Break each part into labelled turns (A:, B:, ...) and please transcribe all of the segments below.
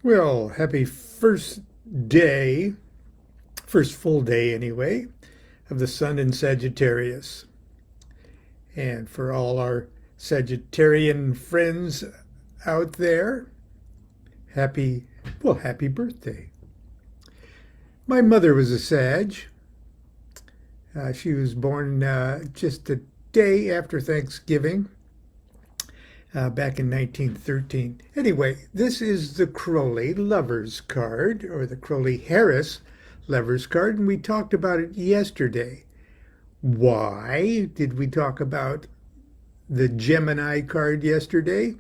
A: Well, happy first day, first full day anyway, of the sun in Sagittarius. And for all our Sagittarian friends out there, happy birthday. My mother was a Sag. She was born just a day after Thanksgiving, back in 1913. Anyway, this is the Crowley Lovers card, or the Crowley-Harris Lovers card, and we talked about it yesterday. Why did we talk about the Gemini card yesterday?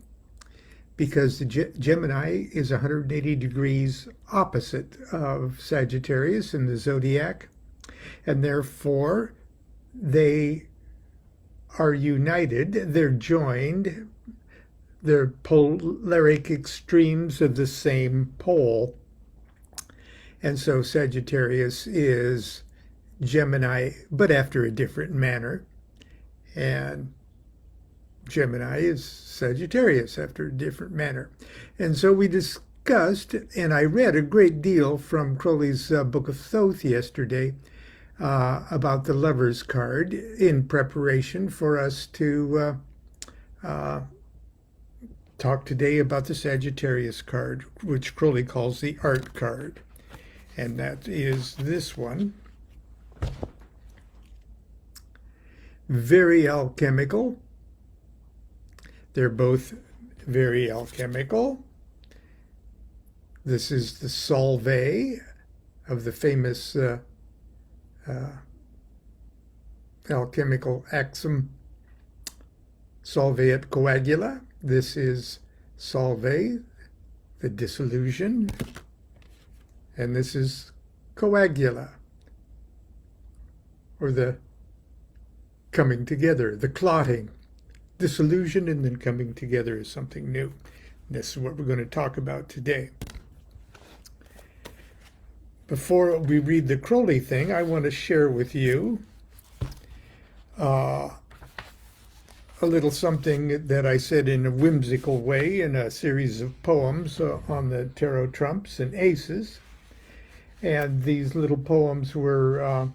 A: Because the Gemini is 180 degrees opposite of Sagittarius in the zodiac, and therefore they are united, they're joined, they're polaric extremes of the same pole. And so Sagittarius is Gemini, but after a different manner. And Gemini is Sagittarius after a different manner. And so we discussed, and I read a great deal from Crowley's Book of Thoth yesterday about the Lovers card in preparation for us to talk today about the Sagittarius card, which Crowley calls the art card. And that is this one. Very alchemical. They're both very alchemical. This is the solvay of the famous alchemical axiom solve et coagula. This is solve, the dissolution, and this is coagula, or the coming together, the clotting. Dissolution and then coming together is something new. This is what we're going to talk about today. Before we read the Crowley thing, I want to share with you a little something that I said in a whimsical way in a series of poems on the tarot trumps and aces. And these little poems were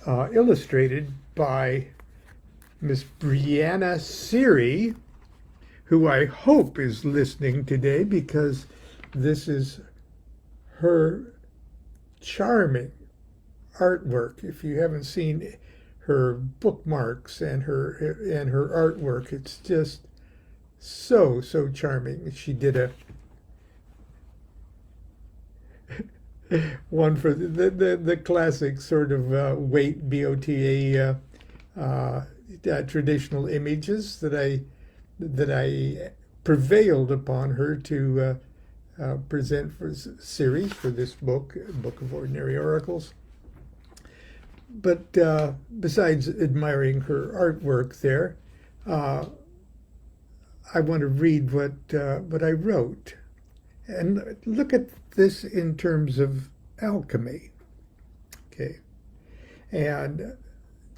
A: illustrated by Miss Brianna Siri, who I hope is listening today, because this is her charming artwork. If you haven't seen her bookmarks and her artwork, it's just so charming. She did a one for the classic sort of weight BOTA traditional images that I prevailed upon her to present for series for this book of Ordinary Oracles. But besides admiring her artwork there, I want to read what I wrote, and look at this in terms of alchemy. Okay, and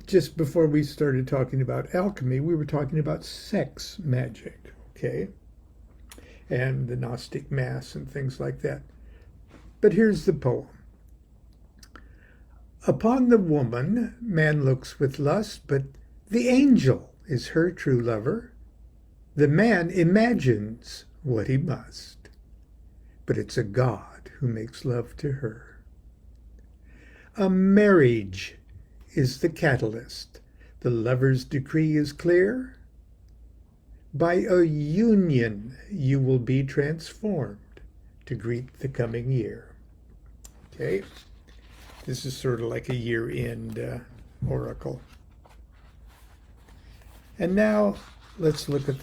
A: just before we started talking about alchemy, we were talking about sex magic, okay? And the Gnostic Mass and things like that. But here's the poem. Upon the woman, man looks with lust, but the angel is her true lover. The man imagines what he must, but it's a God who makes love to her. A marriage is the catalyst. The lover's decree is clear. By a union you will be transformed to greet the coming year. Okay, this is sort of like a year-end oracle. And now let's look at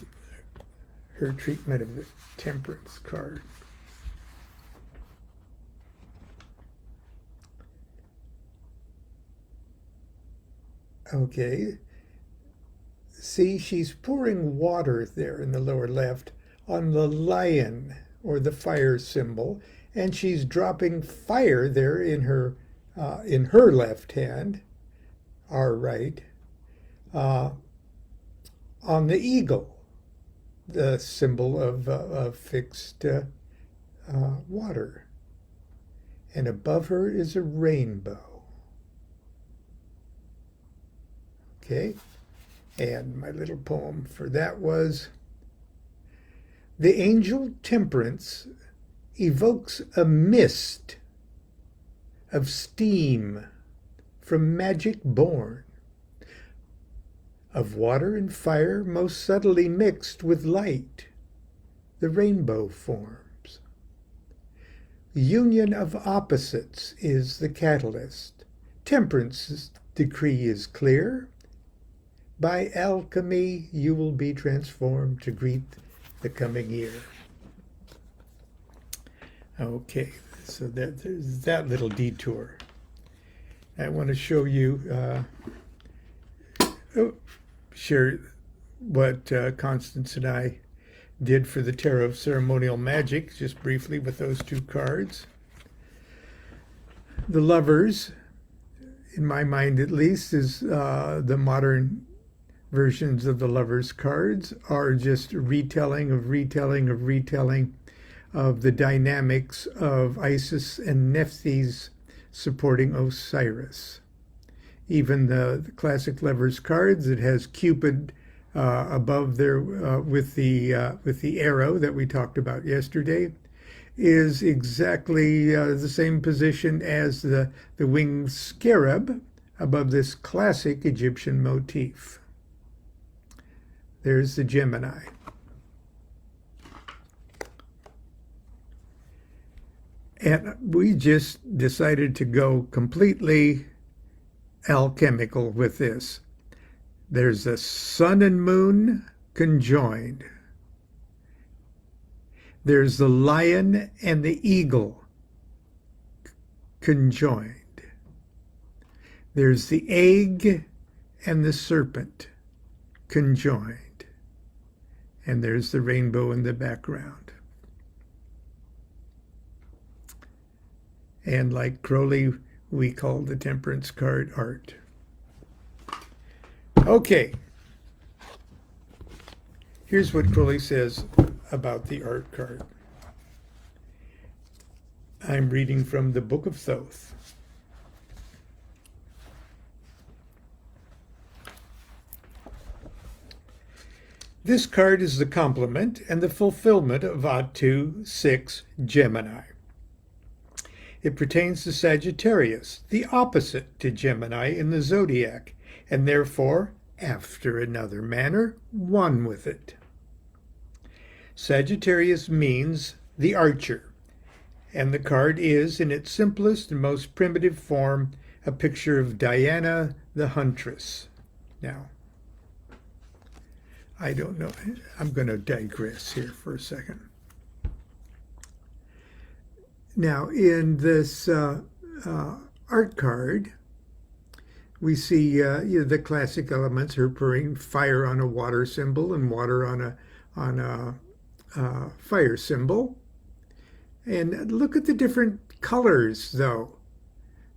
A: her treatment of the Temperance card. Okay, see, she's pouring water there in the lower left on the lion, or the fire symbol, and she's dropping fire there in her left hand, our right, on the eagle, the symbol of fixed water. And above her is a rainbow. Okay? And my little poem for that was, the angel Temperance evokes a mist of steam from magic born, of water and fire most subtly mixed with light, the rainbow forms. Union of opposites is the catalyst. Temperance's decree is clear. By alchemy you will be transformed to greet the coming year. Okay, so there's that little detour. I want to show you, share what Constance and I did for the Tarot of Ceremonial Magic, just briefly with those two cards. The Lovers, in my mind at least, is the modern versions of the Lovers cards are just retelling of the dynamics of Isis and Nephthys supporting Osiris. Even the classic Lovers cards, it has Cupid above there with the arrow that we talked about yesterday, is exactly the same position as the winged scarab above this classic Egyptian motif. There's the Gemini. And we just decided to go completely alchemical with this. There's the sun and moon conjoined. There's the lion and the eagle conjoined. There's the egg and the serpent conjoined. And there's the rainbow in the background. And like Crowley, we call the Temperance card art. Okay. Here's what Crowley says about the art card. I'm reading from the Book of Thoth. This card is the complement and the fulfillment of Atu 6 Gemini. It pertains to Sagittarius, the opposite to Gemini in the zodiac, and therefore, after another manner, one with it. Sagittarius means the archer, and the card is, in its simplest and most primitive form, a picture of Diana the huntress. Now, I don't know. I'm going to digress here for a second. Now, in this art card, we see the classic elements: her pouring fire on a water symbol and water on a fire symbol. And look at the different colors, though.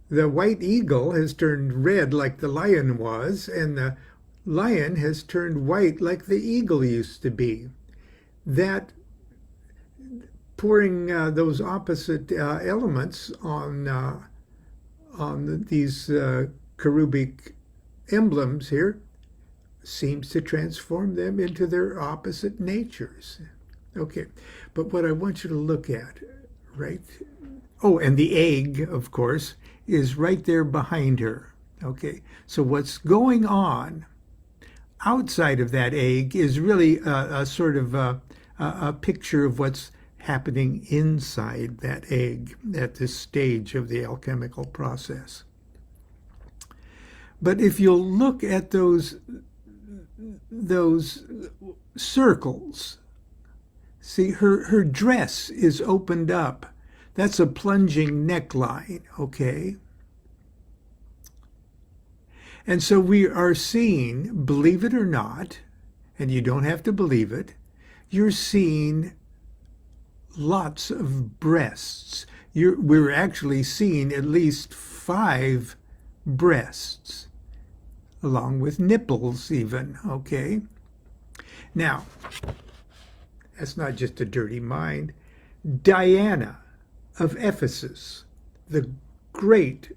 A: The white eagle has turned red like the lion was, and the lion has turned white like the eagle used to be. That pouring those opposite elements on these cherubic emblems here seems to transform them into their opposite natures. Okay, but what I want you to look at, right? Oh, and the egg, of course, is right there behind her. Okay, so what's going on outside of that egg is really a sort of a picture of what's happening inside that egg at this stage of the alchemical process. But if you'll look at those circles, see, her dress is opened up. That's a plunging neckline, okay? And so we are seeing, believe it or not, and you don't have to believe it, you're seeing lots of breasts. We're actually seeing at least 5 breasts, along with nipples even, okay? Now, that's not just a dirty mind. Diana of Ephesus, the great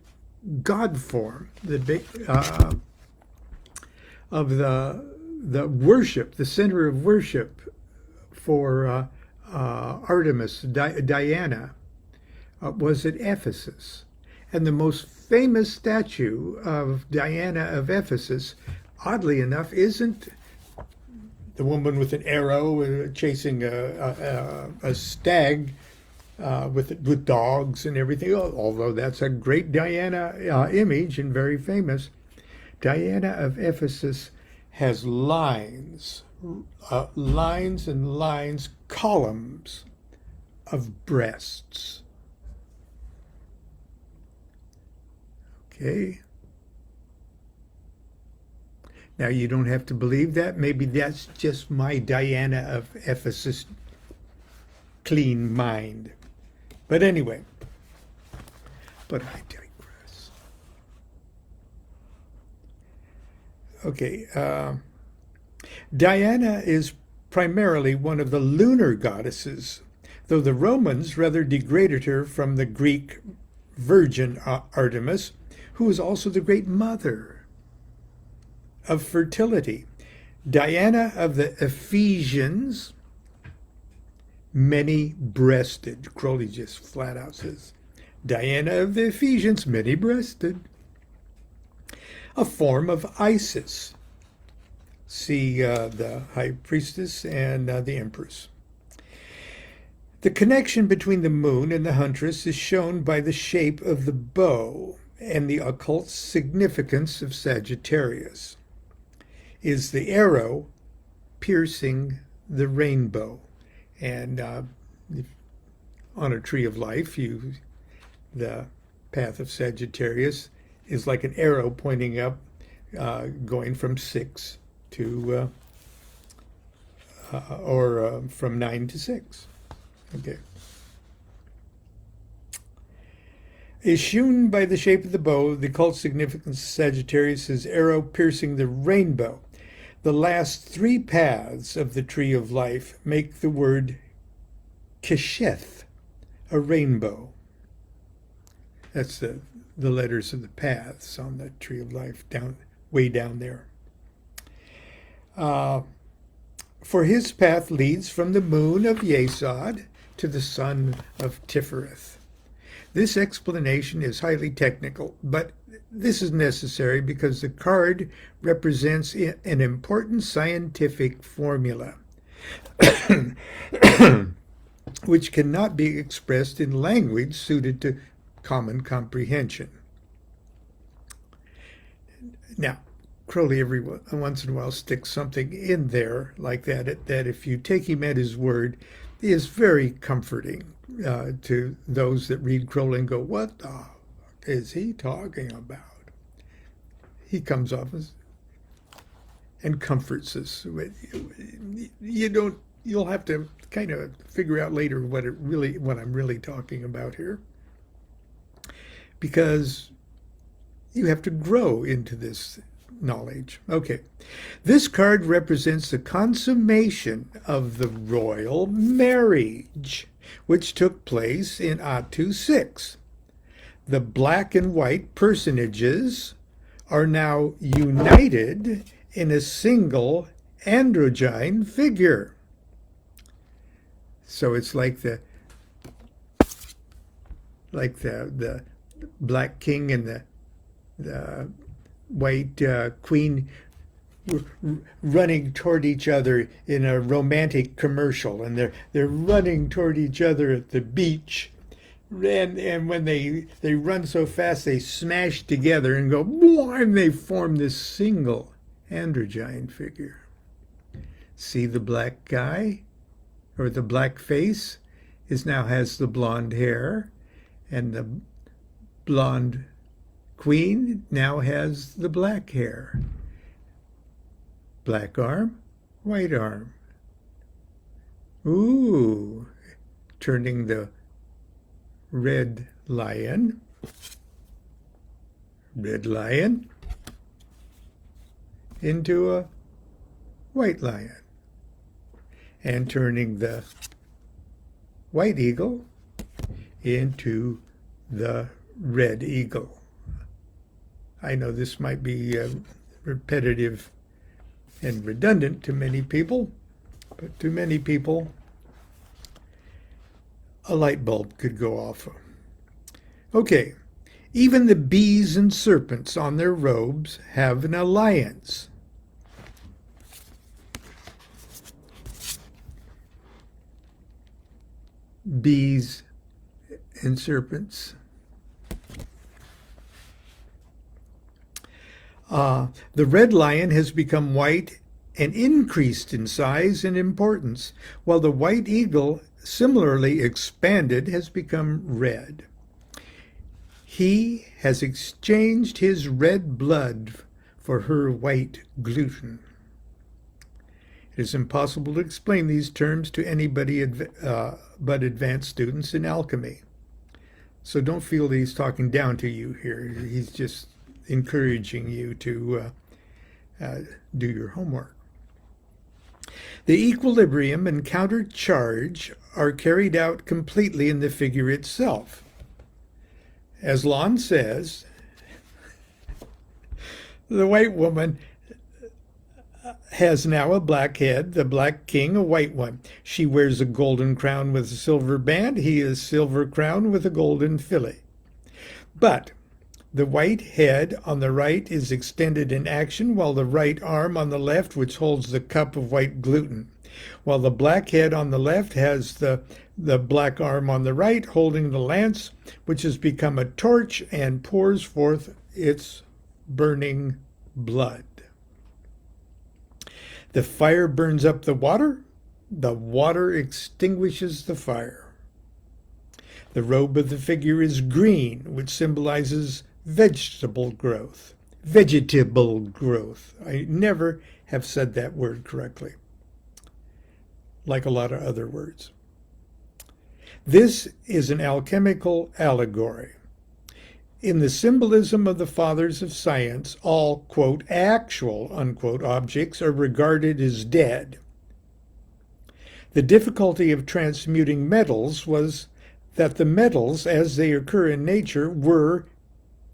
A: god form, of the worship, the center of worship for Artemis, Diana, was at Ephesus. And the most famous statue of Diana of Ephesus, oddly enough, isn't the woman with an arrow chasing a stag with dogs and everything, although that's a great Diana image and very famous. Diana of Ephesus has lines and lines, columns of breasts. Okay. Now, you don't have to believe that. Maybe that's just my Diana of Ephesus clean mind. But anyway, but I digress. Okay, Diana is primarily one of the lunar goddesses, though the Romans rather degraded her from the Greek virgin Artemis, who is also the great mother of fertility. Diana of the Ephesians, many-breasted. Crowley just flat out says, Diana of the Ephesians, many-breasted. A form of Isis. See the high priestess and the empress. The connection between the moon and the huntress is shown by the shape of the bow and the occult significance of Sagittarius. Is the arrow piercing the rainbow. And on a tree of life, the path of Sagittarius is like an arrow pointing up, going from 6 to, from 9 to 6. Okay. Is shown by the shape of the bow, the occult significance of Sagittarius is arrow piercing the rainbow. The last 3 paths of the tree of life make the word kesheth, a rainbow. That's the letters of the paths on the tree of life, way down there. For his path leads from the moon of Yesod to the sun of Tifereth. This explanation is highly technical, but this is necessary because the card represents an important scientific formula, which cannot be expressed in language suited to common comprehension. Now, Crowley every once in a while sticks something in there like that, that if you take him at his word, is very comforting to those that read Crowley and go, what the fuck is he talking about? He comes off and comforts us. You'll have to kind of figure out later what I'm really talking about here, because you have to grow into this knowledge. Okay, this card represents the consummation of the royal marriage, which took place in Atu 6. The black and white personages are now united in a single androgyne figure. So it's like the black king and the white queen running toward each other in a romantic commercial, and they're running toward each other at the beach, and when they run so fast they smash together and go boom, and they form this single androgyne figure. See, the black guy or the black face now has the blonde hair, and the blonde queen now has the black hair. Black arm, white arm. Ooh, turning the red lion into a white lion, and turning the white eagle into the red eagle. I know this might be repetitive and redundant to many people, but to many people, a light bulb could go off. Okay, even the bees and serpents on their robes have an alliance. Bees and serpents. The red lion has become white and increased in size and importance, while the white eagle, similarly expanded, has become red. He has exchanged his red blood for her white gluten. It is impossible to explain these terms to anybody but advanced students in alchemy. So don't feel that he's talking down to you here. He's just encouraging you to do your homework. The equilibrium and countercharge are carried out completely in the figure itself. As Lon says, the white woman has now a black head, the black king a white one. She wears a golden crown with a silver band. He is silver crown with a golden fillet. But the white head on the right is extended in action, while the right arm on the left, which holds the cup of white gluten, while the black head on the left has the black arm on the right holding the lance, which has become a torch and pours forth its burning blood. The fire burns up the water extinguishes the fire. The robe of the figure is green, which symbolizes vegetable growth. Vegetable growth. I never have said that word correctly, like a lot of other words. This is an alchemical allegory. In the symbolism of the fathers of science, all, quote, actual, unquote, objects are regarded as dead. The difficulty of transmuting metals was that the metals, as they occur in nature, were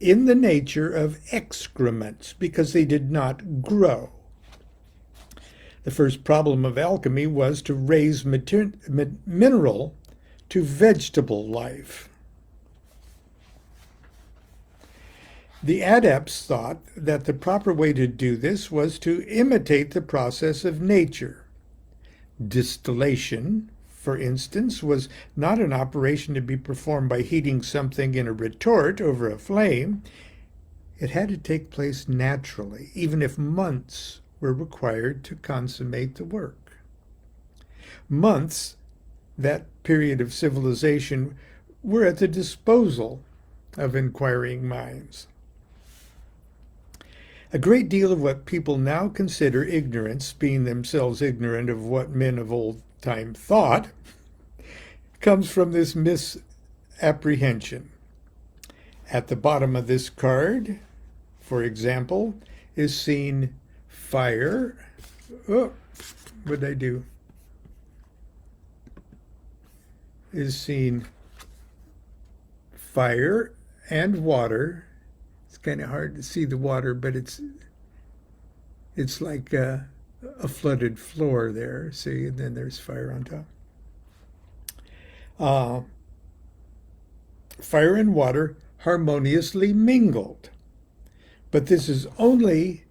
A: in the nature of excrements because they did not grow. The first problem of alchemy was to raise mineral to vegetable life. The adepts thought that the proper way to do this was to imitate the process of nature. Distillation, for instance, was not an operation to be performed by heating something in a retort over a flame. It had to take place naturally, even if months were required to consummate the work. Months, that period of civilization, were at the disposal of inquiring minds. A great deal of what people now consider ignorance, being themselves ignorant of what men of old time thought, comes from this misapprehension. At the bottom of this card, for example, is seen fire. Oh, what did I do? Is seen fire and water. It's kind of hard to see the water, but it's like a flooded floor there. See, and then there's fire on top. Fire and water harmoniously mingled. But this is only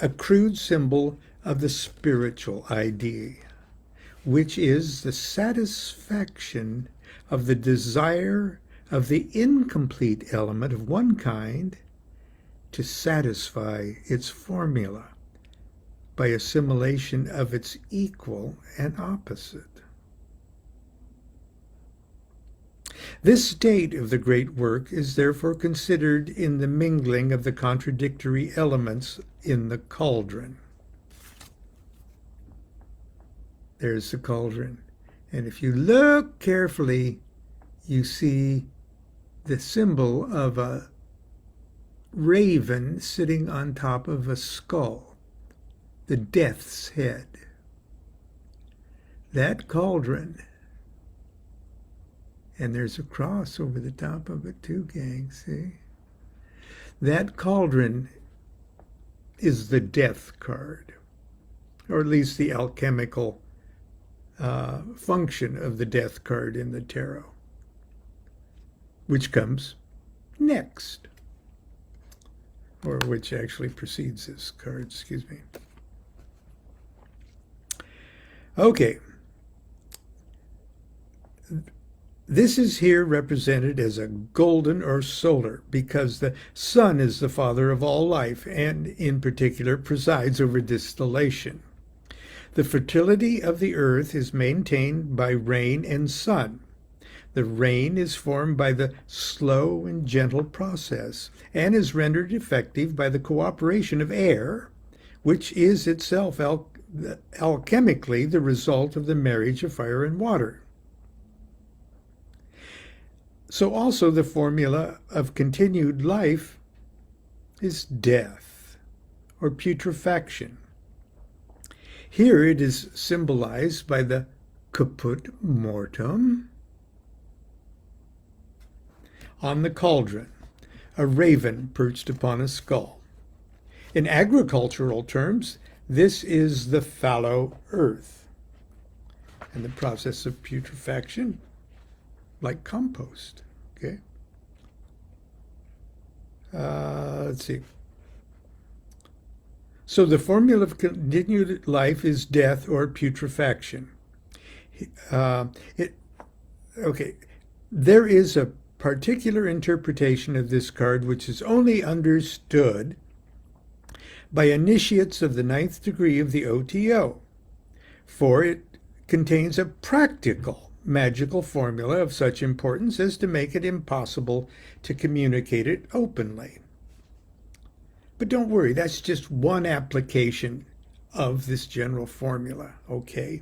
A: a crude symbol of the spiritual idea, which is the satisfaction of the desire of the incomplete element of one kind to satisfy its formula by assimilation of its equal and opposite. This state of the great work is therefore considered in the mingling of the contradictory elements in the cauldron. There's the cauldron. And if you look carefully, you see the symbol of a raven sitting on top of a skull, the death's head. That cauldron And there's a cross over the top of it too, gang, see? That cauldron is the death card, or at least the alchemical function of the death card in the tarot, which comes next, or which actually precedes this card, excuse me. Okay. This is here represented as a golden or solar because the sun is the father of all life and in particular presides over distillation. The fertility of the earth is maintained by rain and sun. The rain is formed by the slow and gentle process and is rendered effective by the cooperation of air, which is itself alchemically the result of the marriage of fire and water. So also the formula of continued life is death or putrefaction. Here it is symbolized by the caput mortem on the cauldron, a raven perched upon a skull. In agricultural terms, this is the fallow earth and the process of putrefaction, like compost. Okay. Let's see. So the formula of continued life is death or putrefaction. Okay. There is a particular interpretation of this card which is only understood by initiates of the 9th degree of the OTO, for it contains a practical magical formula of such importance as to make it impossible to communicate it openly. But don't worry, that's just one application of this general formula, okay?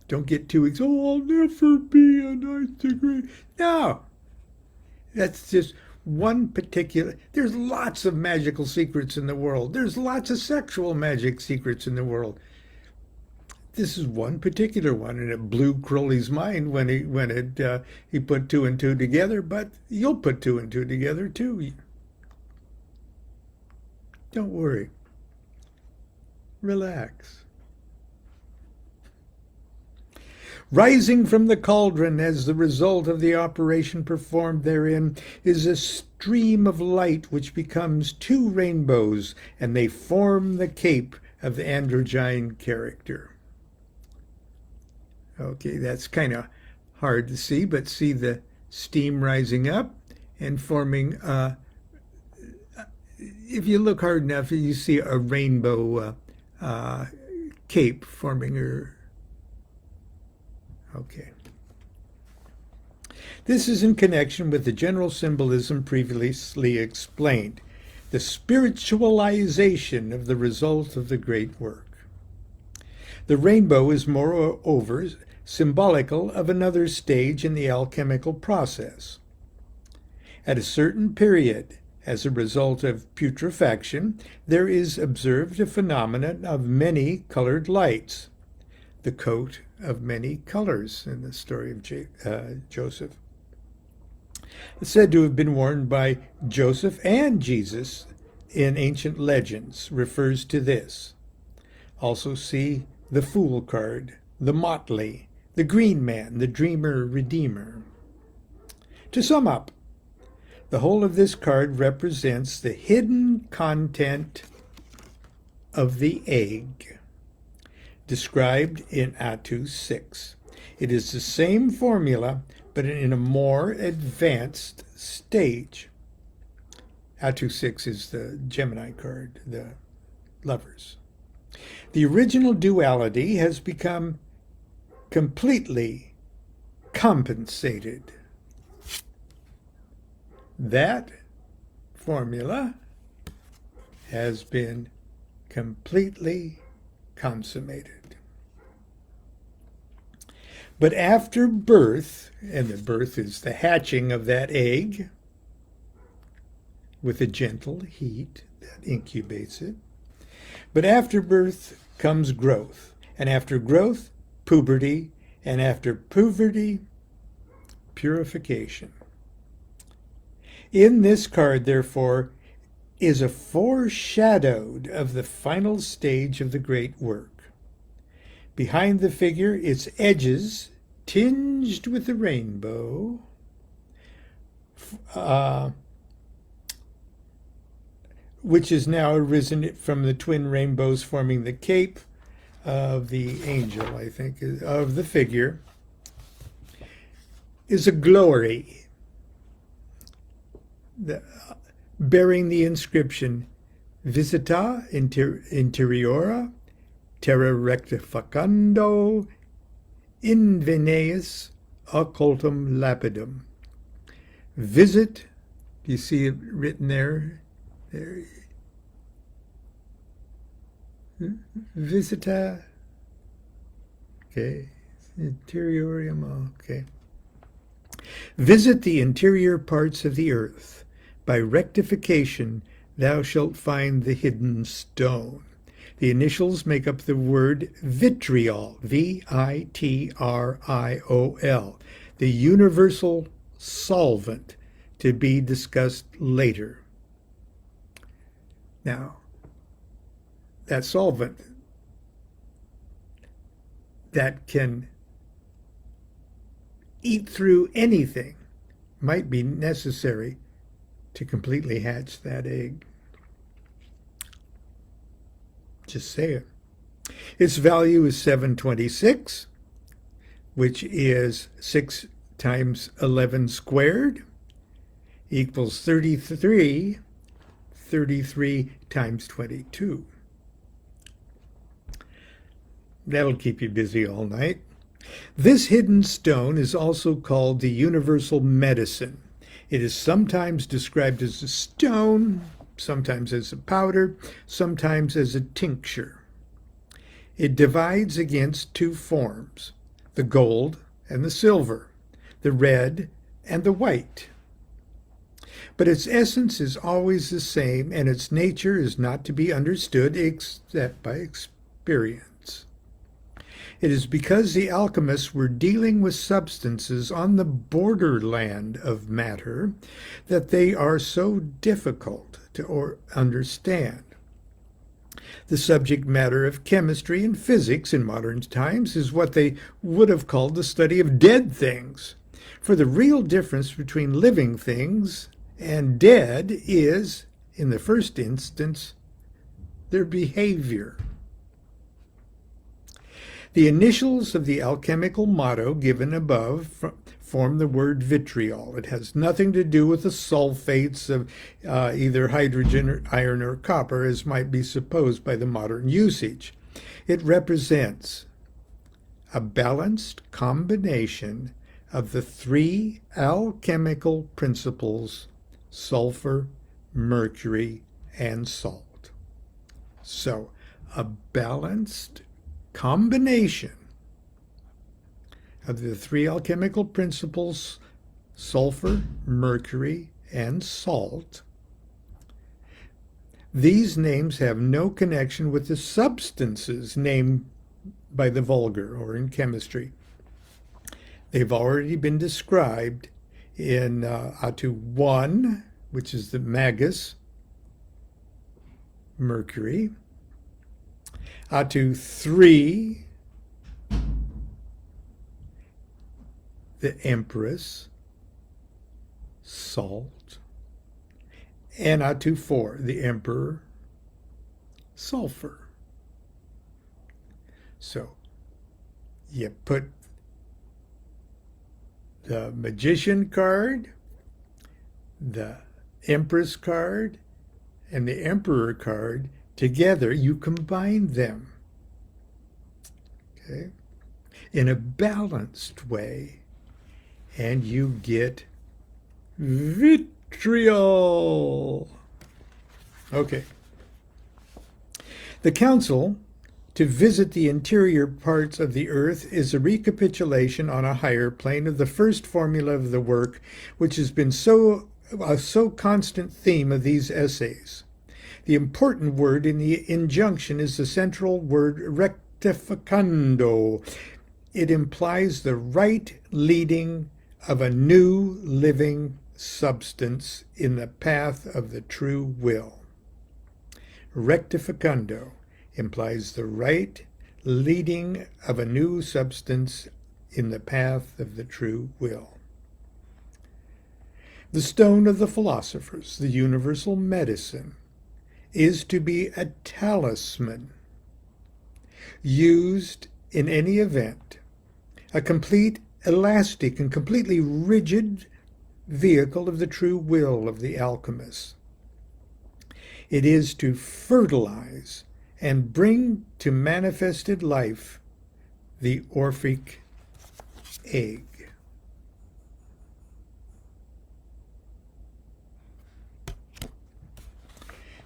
A: Don't get too excited. Oh, I'll never be a 9th degree. No, that's just one particular. There's lots of magical secrets in the world. There's lots of sexual magic secrets in the world. This is one particular one, and it blew Crowley's mind when he put 2 and 2 together. But you'll put 2 and 2 together too. Don't worry. Relax. Rising from the cauldron as the result of the operation performed therein is a stream of light which becomes 2 rainbows, and they form the cape of the androgyne character. Okay, that's kind of hard to see, but see the steam rising up and forming, if you look hard enough, you see a rainbow cape forming her. Okay. This is in connection with the general symbolism previously explained, the spiritualization of the result of the great work. The rainbow is moreover symbolical of another stage in the alchemical process. At a certain period, as a result of putrefaction, there is observed a phenomenon of many colored lights, the coat of many colors in the story of Joseph. It's said to have been worn by Joseph and Jesus in ancient legends, refers to this. Also see the Fool card, the Motley, the Green Man, the Dreamer Redeemer. To sum up, the whole of this card represents the hidden content of the egg, described in Atu 6. It is the same formula, but in a more advanced stage. Atu 6 is the Gemini card, the Lovers. The original duality has become completely compensated. That formula has been completely consummated. But after birth, and the birth is the hatching of that egg with a gentle heat that incubates it, but after birth comes growth, and after growth, puberty, and after puberty, purification. In this card, therefore, is a foreshadowed of the final stage of the great work. Behind the figure, its edges tinged with the rainbow, which is now arisen from the twin rainbows forming the cape of the angel, I think, of the figure, is a glory bearing the inscription Visita Interiora Terra Rectificando Inveneus Occultum Lapidum. Visit, do you see it written there? There. Visita, okay, Interiorium, okay. Visit the interior parts of the earth. By rectification, thou shalt find the hidden stone. The initials make up the word vitriol, V-I-T-R-I-O-L, the universal solvent, to be discussed later. Now, that solvent that can eat through anything might be necessary to completely hatch that egg. Just say it. Its value is 726, which is 6 times 11 squared equals 33. 33 times 22. That'll keep you busy all night. This hidden stone is also called the universal medicine. It is sometimes described as a stone, sometimes as a powder, sometimes as a tincture. It divides against two forms, the gold and the silver, the red and the white. But its essence is always the same, and its nature is not to be understood except by experience. It is because the alchemists were dealing with substances on the borderland of matter that they are so difficult to understand. The subject matter of chemistry and physics in modern times is what they would have called the study of dead things. For the real difference between living things and dead is, in the first instance, their behavior. The initials of the alchemical motto given above form the word vitriol. It has nothing to do with the sulfates of either hydrogen or iron or copper, as might be supposed by the modern usage. It represents a balanced combination of the three alchemical principles: sulfur, mercury, and salt. So, a balanced combination of the three alchemical principles, sulfur, mercury, and salt. These names have no connection with the substances named by the vulgar or in chemistry. They've already been described in Atu 1, which is the magus, mercury. Atu 3, the empress, salt. And Atu 4, the emperor, sulfur. So you put the magician card, the empress card, and the emperor card together. You combine them, okay, in a balanced way, and you get vitriol. Okay. The council to visit the interior parts of the earth is a recapitulation on a higher plane of the first formula of the work, which has been a so constant theme of these essays. The important word in the injunction is the central word rectificando. It implies the right leading of a new living substance in the path of the true will. Rectificando implies the right leading of a new substance in the path of the true will. The stone of the philosophers, the universal medicine, is to be a talisman used in any event, a complete, elastic, and completely rigid vehicle of the true will of the alchemist. It is to fertilize and bring to manifested life the Orphic egg.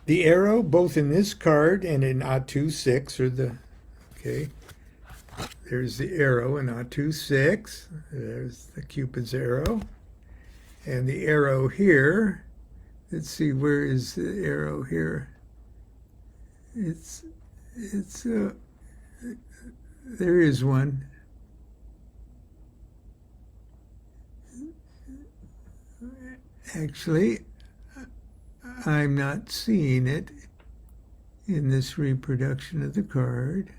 A: The arrow, both in this card and in A2-6, are the, okay, there's the arrow in A2-6. There's the Cupid's arrow. And the arrow here, let's see, where is the arrow here? There is one. Actually, I'm not seeing it in this reproduction of the card.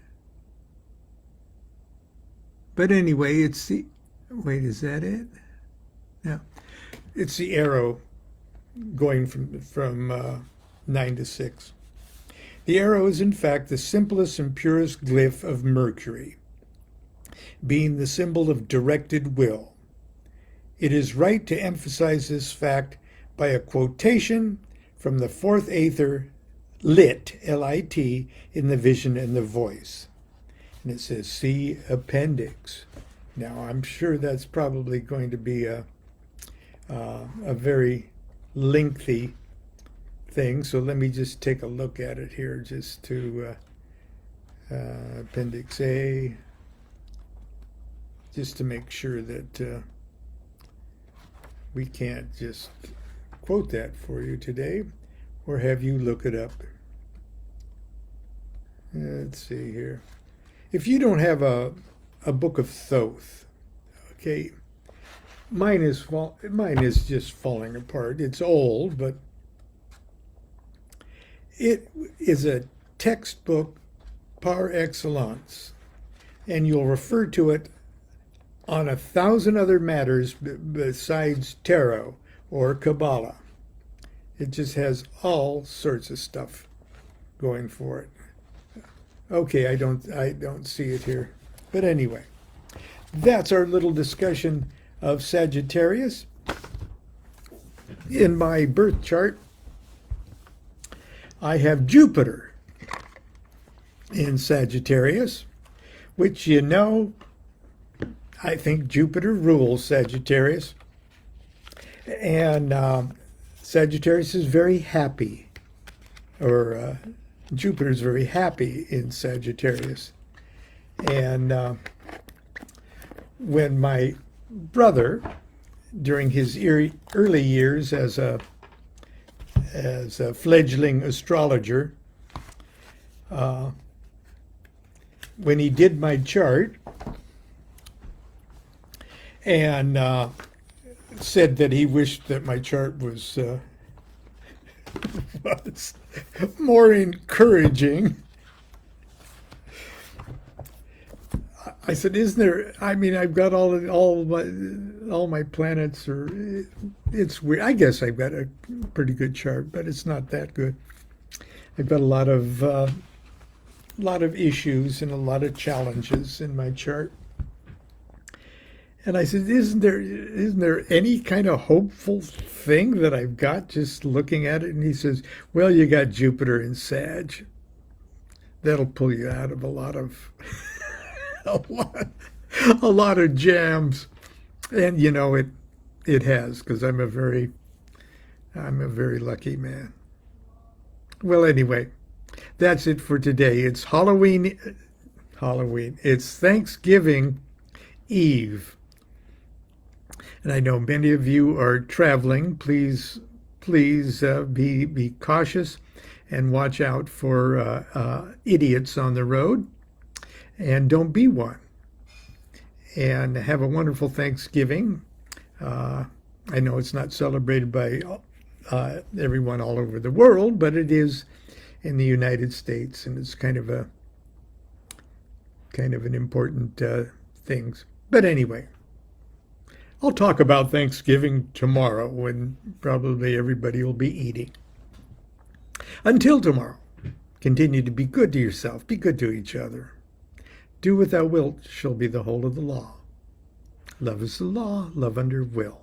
A: But anyway, it's the, wait, is that it? No, it's the arrow going from 9 to 6. The arrow is in fact the simplest and purest glyph of Mercury, being the symbol of directed will. It is right to emphasize this fact by a quotation from the fourth aether, lit, L-I-T, in the vision and the voice. And it says, see appendix. Now, I'm sure that's probably going to be a very lengthy thing, so let me just take a look at it here, just to Appendix A, just to make sure that we can't just quote that for you today, or have you look it up. Let's see here. If you don't have a book of Thoth, okay, mine is just falling apart. It's old, but it is a textbook par excellence, and you'll refer to it on 1,000 other matters besides tarot or Kabbalah. It just has all sorts of stuff going for it. Okay, I don't see it here. But anyway, that's our little discussion of Sagittarius. In my birth chart, I have Jupiter in Sagittarius, which, you know, I think Jupiter rules Sagittarius. And Sagittarius is very happy, or Jupiter's very happy in Sagittarius. And when my brother, during his early years as a fledgling astrologer, when he did my chart and said that he wished that my chart was more encouraging, I said, "Isn't there? I mean, I've got all my planets, or it's weird. I guess I've got a pretty good chart, but it's not that good. I've got a lot of issues and a lot of challenges in my chart." And I said, "Isn't there any kind of hopeful thing that I've got just looking at it?" And he says, "Well, you got Jupiter in Sag. That'll pull you out of a lot of a lot of jams." And you know, it has, because I'm a very lucky man. Well, anyway, that's it for today. It's Halloween. It's Thanksgiving Eve. And I know many of you are traveling. Please be cautious and watch out for idiots on the road. And don't be one. And have a wonderful Thanksgiving. I know it's not celebrated by everyone all over the world, but it is in the United States, and it's kind of an important thing. But anyway, I'll talk about Thanksgiving tomorrow when probably everybody will be eating. Until tomorrow, continue to be good to yourself, be good to each other. Do what thou wilt shall be the whole of the law. Love is the law, love under will.